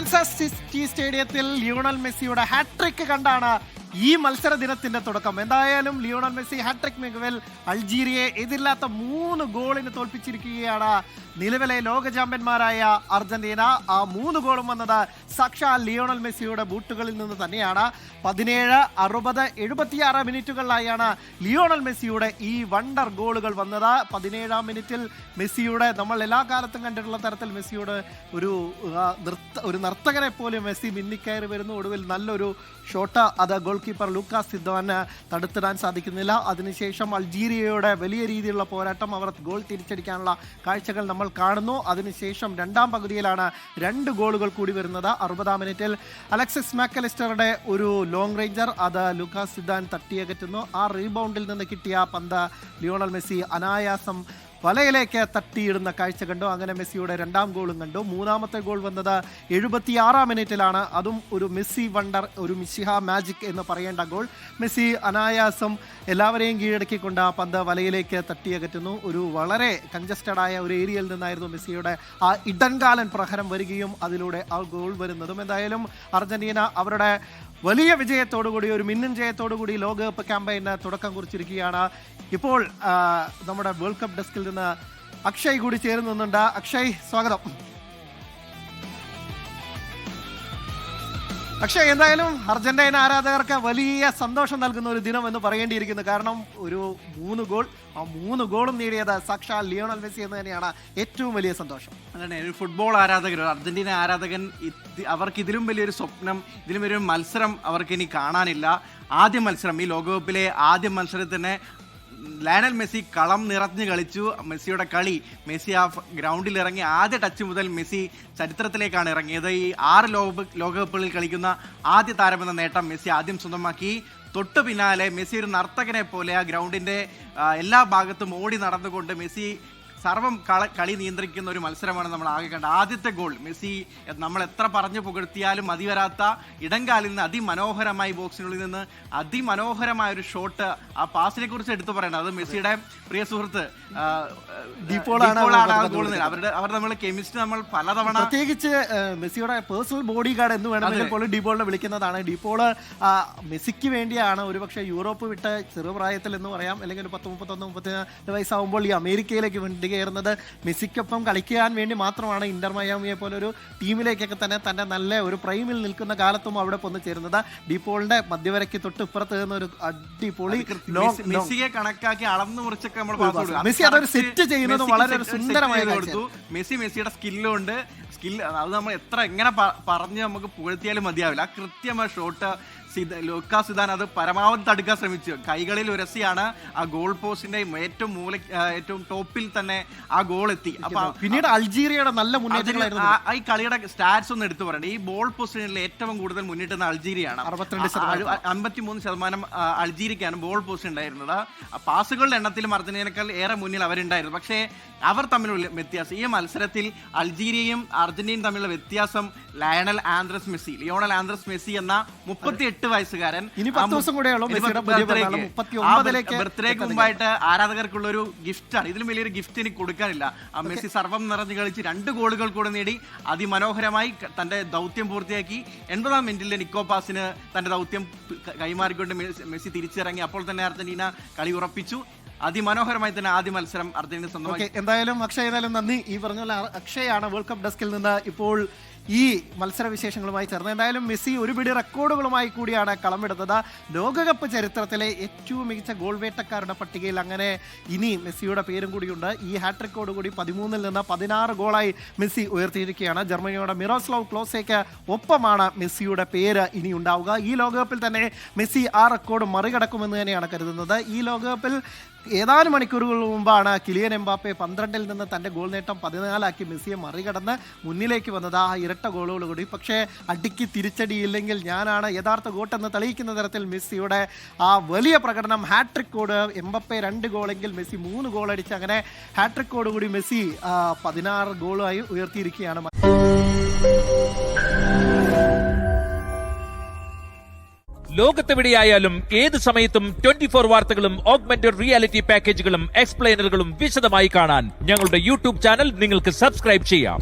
Kansas city സ്റ്റേഡിയത്തിൽ Lionel മെസ്സിയുടെ hat trick കണ്ടാണ് ഈ മത്സര ദിനത്തിന്റെ തുടക്കം. എന്തായാലും ലിയോണൽ മെസ്സി ഹാട്രിക് മികവിൽ അൾജീരിയയെ എതിരില്ലാത്ത 3 ഗോളിന് തോൽപ്പിച്ചിരിക്കുകയാണ് നിലവിലെ ലോക ചാമ്പ്യന്മാരായ അർജന്റീന. ആ 3 ഗോളും വന്നത് സാക്ഷാൽ ലിയോണൽ മെസ്സിയുടെ ബൂട്ടുകളിൽ നിന്ന് തന്നെയാണ്. 17, 60, 76 മിനിറ്റുകളിലായാണ് ലിയോണൽ മെസ്സിയുടെ ഈ വണ്ടർ ഗോളുകൾ വന്നത്. 17-ാം മിനിറ്റിൽ മെസ്സിയുടെ നമ്മൾ എല്ലാ കാലത്തും കണ്ടിട്ടുള്ള തരത്തിൽ മെസ്സിയുടെ ഒരു നർത്തകനെ പോലെ മെസ്സി മിന്നിക്കയറി വരുന്നു. ഒടുവിൽ നല്ലൊരു ഷോട്ട്, അത് ഗോൾ കീപ്പർ ലൂക്കാസ് സിദ്വാന് തടുത്തിടാൻ സാധിക്കുന്നില്ല. അതിനുശേഷം അൾജീരിയയുടെ വലിയ രീതിയിലുള്ള പോരാട്ടം, അവർ ഗോൾ തിരിച്ചടിക്കാനുള്ള കാഴ്ചകൾ നമ്മൾ കാണുന്നു. അതിനുശേഷം രണ്ടാം പകുതിയിലാണ് 2 ഗോളുകൾ കൂടി വരുന്നത്. 60-ാം മിനിറ്റിൽ അലക്സിസ് മാക്കലിസ്റ്ററുടെ ഒരു ലോങ് റേഞ്ചർ, അത് ലൂക്കാസ് സിദ്വാൻ തട്ടിയകറ്റുന്നു. ആ റീബൗണ്ടിൽ നിന്ന് കിട്ടിയ പന്ത് ലിയോണൽ മെസ്സി അനായാസം വലയിലേക്ക് തട്ടിയിടുന്ന കാഴ്ച കണ്ടു. അങ്ങനെ മെസ്സിയുടെ 2ാം ഗോളും കണ്ടു. 3ാമത്തെ ഗോൾ വന്നത് 76-ാം മിനിറ്റിലാണ്. അതും ഒരു മെസ്സി വണ്ടർ, ഒരു മിശിഹ മാജിക് എന്ന് പറയേണ്ട ഗോൾ. മെസ്സി അനായാസം എല്ലാവരെയും കീഴടക്കിക്കൊണ്ട് ആ പന്ത് വലയിലേക്ക് തട്ടിയകറ്റുന്നു. ഒരു വളരെ കൺജസ്റ്റഡ് ആയ ഒരു ഏരിയയിൽ നിന്നായിരുന്നു മെസ്സിയുടെ ആ ഇടൻകാലൻ പ്രഹരം വരികയും അതിലൂടെ ആ ഗോൾ വരുന്നതും. എന്തായാലും അർജന്റീന അവരുടെ വലിയ വിജയത്തോടുകൂടി, ഒരു മിന്നൻ ജയത്തോടുകൂടി ലോകകപ്പ് ക്യാമ്പയിന് തുടക്കം കുറിച്ചിരിക്കുകയാണ്. ഇപ്പോൾ നമ്മുടെ വേൾഡ് കപ്പ് ഡെസ്കിൽ നിന്ന് അക്ഷയ് കൂടി ചേരുന്നുണ്ട്. അക്ഷയ്, സ്വാഗതം. അക്ഷയ്, എന്തായാലും അർജന്റീന ആരാധകർക്ക് വലിയ സന്തോഷം നൽകുന്ന ഒരു ദിനം എന്ന് പറയേണ്ടിയിരിക്കുന്നു. കാരണം ഒരു 3 ഗോൾ, ആ 3 ഗോളും നേടിയത് സാക്ഷാൽ ലിയോണൽ മെസ്സി എന്ന് തന്നെയാണ് ഏറ്റവും വലിയ സന്തോഷം. അതാണ് ഒരു ഫുട്ബോൾ ആരാധകർ, അർജന്റീന ആരാധകൻ, അവർക്ക് ഇതിലും വലിയൊരു സ്വപ്നം, ഇതിലും വലിയൊരു മത്സരം അവർക്ക് ഇനി കാണാനില്ല. ആദ്യ മത്സരം, ഈ ലോകകപ്പിലെ ആദ്യ മത്സരത്തിന് ലയണൽ മെസ്സി കളം നിറഞ്ഞു കളിച്ചു. മെസ്സിയുടെ കളി, മെസ്സി ആ ഗ്രൗണ്ടിൽ ഇറങ്ങി ആദ്യ ടച്ച് മുതൽ മെസ്സി ചരിത്രത്തിലേക്കാണ് ഇറങ്ങിയത്. ഈ 6 ലോകകപ്പുകളിൽ കളിക്കുന്ന ആദ്യ താരമെന്ന നേട്ടം മെസ്സി ആദ്യം സ്വന്തമാക്കി. തൊട്ടു പിന്നാലെ മെസ്സി ഒരു നർത്തകനെ പോലെ ആ ഗ്രൗണ്ടിന്റെ എല്ലാ ഭാഗത്തും ഓടി നടന്നുകൊണ്ട് മെസ്സി സർവം കളി നിയന്ത്രിക്കുന്ന ഒരു മത്സരമാണ് നമ്മൾ ആകെ കണ്ടത്. ആദ്യത്തെ ഗോൾ മെസ്സി നമ്മൾ എത്ര പറഞ്ഞു പുകഴ്ത്തിയാലും മതി വരാത്ത ഇടംകാലിൽ നിന്ന് അതിമനോഹരമായി ബോക്സിനുള്ളിൽ നിന്ന് അതിമനോഹരമായ ഒരു ഷോട്ട്. ആ പാസിനെ കുറിച്ച് എടുത്തു പറയണം, അത് മെസ്സിയുടെ പ്രിയ സുഹൃത്ത് ഡിപോളാണ് ഗോൾ. അവർ നമ്മൾ കെമിസ്ട്രി നമ്മൾ പലതവണ, പ്രത്യേകിച്ച് മെസ്സിയുടെ പേഴ്സണൽ ബോഡി ഗാർഡ് എന്ന് വേണമെങ്കിൽ പോലും ഡിപോളിനെ വിളിക്കുന്നതാണ്. ഡിപോള് മെസ്സിക്ക് വേണ്ടിയാണ് ഒരുപക്ഷെ യൂറോപ്പ് വിട്ട് ചെറുപ്രായത്തിൽ എന്ന് പറയാം, അല്ലെങ്കിൽ ഒരു 10, 31, 32 വയസ്സാവുമ്പോൾ ഈ അമേരിക്കയിലേക്ക് വേണ്ടി കയറുന്നത്. മെസ്സിക്കൊപ്പം കളിക്കാൻ വേണ്ടി മാത്രമാണ് ഇന്റർ മയാമിയെ പോലെ ഒരു ടീമിലേക്കൊക്കെ തന്നെ തന്റെ നല്ല ഒരു പ്രൈമിൽ നിൽക്കുന്ന കാലത്തും അവിടെ വന്ന് ചേരുന്നത്. ഡിപോളിന്റെ മധ്യവരയ്ക്ക് തൊട്ട് ഇപ്പുറത്ത് നിന്ന് ഒരു അടിപൊളി മെസ്സിയെ കണക്കാക്കി അളന്നു മുറിച്ചൊക്കെ നമ്മൾ മെസ്സി അതൊരു സെറ്റ് ചെയ്യുന്നത് വളരെ സുന്ദരമായി കൊടുത്തു. മെസ്സിയുടെ സ്കില്ലുണ്ട്. അത് നമ്മൾ എങ്ങനെ പറഞ്ഞ് നമുക്ക് പുകഴ്ത്തിയാലും മതിയാവില്ല. ആ കൃത്യമായ ഷോട്ട് ലൂക്കാസ് സിദാൻ അത് പരമാവധി തടുക്കാൻ ശ്രമിച്ചു. കൈകളിൽ ഉരസിയാണ് ആ ഗോൾ പോസ്റ്റിന്റെ ഏറ്റവും ടോപ്പിൽ തന്നെ ആ ഗോൾ എത്തി. അപ്പൊ പിന്നീട് അൾജീരിയയുടെ നല്ല മുന്നേറ്റങ്ങളായിരുന്നു. ഈ കളിയുടെ സ്റ്റാറ്റ്സ് ഒന്ന് എടുത്തു പറയണ്ടേ. ഈ ബോൾ പൊസിഷനിൽ ഏറ്റവും കൂടുതൽ മുന്നിട്ടുന്ന അൾജീരിയയാണ്. 53% അൾജീരിയക്കാണ് ബോൾ പൊസിഷൻ ഉണ്ടായിരുന്നത്. പാസുകളുടെ എണ്ണത്തിലും അർജന്റീനയേക്കാൾ ഏറെ മുന്നിൽ അവരുണ്ടായിരുന്നു. പക്ഷേ അവർ തമ്മിലുള്ള വ്യത്യാസം, ഈ മത്സരത്തിൽ അൾജീരിയയും അർജന്റീനയും തമ്മിലുള്ള വ്യത്യാസം ലിയോണൽ ആൻഡ്രസ് മെസ്സി എന്ന 38 വയസ്സുകാരൻ ബർത്ത്ഡേക്ക് മുമ്പായിട്ട് ആരാധകർക്കുള്ള ഒരു ഗിഫ്റ്റാണ്. ഇതിലും വലിയൊരു ഗിഫ്റ്റ് എനിക്ക് കൊടുക്കാനില്ല. ആ മെസ്സി സർവം നിറഞ്ഞു കളിച്ച് 2 ഗോളുകൾ കൂടെ നേടി അതിമനോഹരമായി തന്റെ ദൗത്യം പൂർത്തിയാക്കി. 80-ാം മിനിറ്റിലെ നിക്കോ പാസിന് തന്റെ ദൗത്യം കൈമാറിക്കൊണ്ട് മെസ്സി തിരിച്ചിറങ്ങി. അപ്പോൾ തന്നെ അർജന്റീന കളി ഉറപ്പിച്ചു. അതിമനോഹരമായി തന്നെ ആദ്യ മത്സരം അർജന്റീന സ്വന്തമായി. എന്തായാലും അക്ഷയ്, നന്ദി. ഈ പറഞ്ഞ പോലെ അക്ഷയാണ് വേൾഡ് കപ്പ് ഡെസ്കിൽ നിന്ന് ഇപ്പോൾ ഈ മത്സര വിശേഷങ്ങളുമായി ചേർന്ന്. എന്തായാലും മെസ്സി ഒരു പിടി റെക്കോർഡുകളുമായി കൂടിയാണ് കളമിടുന്നത്. ലോകകപ്പ് ചരിത്രത്തിലെ ഏറ്റവും മികച്ച ഗോൾ വേട്ടക്കാരുടെ പട്ടികയിൽ അങ്ങനെ ഇനി മെസ്സിയുടെ പേരും കൂടിയുണ്ട്. ഈ ഹാട്രിക്കോട് കൂടി 13-ൽ നിന്ന് 16 ഗോളായി മെസ്സി ഉയർത്തിയിരിക്കുകയാണ്. ജർമ്മനിയുടെ മിറോസ്ലാവ് ക്ലോസയ്ക്ക് ഒപ്പമാണ് മെസ്സിയുടെ പേര് ഇനി ഉണ്ടാവുക. ഈ ലോകകപ്പിൽ തന്നെ മെസ്സി ആ റെക്കോർഡ് മറികടക്കുമെന്ന് തന്നെയാണ് കരുതുന്നത്. ഈ ലോകകപ്പിൽ ഏതാനും മണിക്കൂറുകൾ മുമ്പാണ് കിലിയൻ എംബാപ്പെ 12-ൽ നിന്ന് തൻ്റെ ഗോൾ നേട്ടം 14 മെസ്സിയെ മറികടന്ന് മുന്നിലേക്ക് വന്നത് ആ ഇരട്ട ഗോളുകളോടുകൂടി. പക്ഷേ അടിക്ക് തിരിച്ചടിയില്ലെങ്കിൽ ഞാനാണ് യഥാർത്ഥ ഗോട്ടെന്ന് തെളിയിക്കുന്ന തരത്തിൽ മെസ്സിയുടെ ആ വലിയ പ്രകടനം, ഹാട്രിക്കോട് എംബാപ്പെ 2 ഗോളെങ്കിൽ മെസ്സി 3 ഗോൾ അടിച്ച് അങ്ങനെ ഹാട്രിക്കോടുകൂടി മെസ്സി 16 ഗോളായി ഉയർത്തിയിരിക്കുകയാണ്. ലോകത്തെവിടെയായാലും ഏത് സമയത്തും 24 വാർത്തകളും ഓഗ്മെന്റഡ് റിയാലിറ്റി പാക്കേജുകളും എക്സ്പ്ലെയിനറുകളും വിശദമായി കാണാൻ ഞങ്ങളുടെ യൂട്യൂബ് ചാനൽ നിങ്ങൾക്ക് സബ്സ്ക്രൈബ് ചെയ്യാം.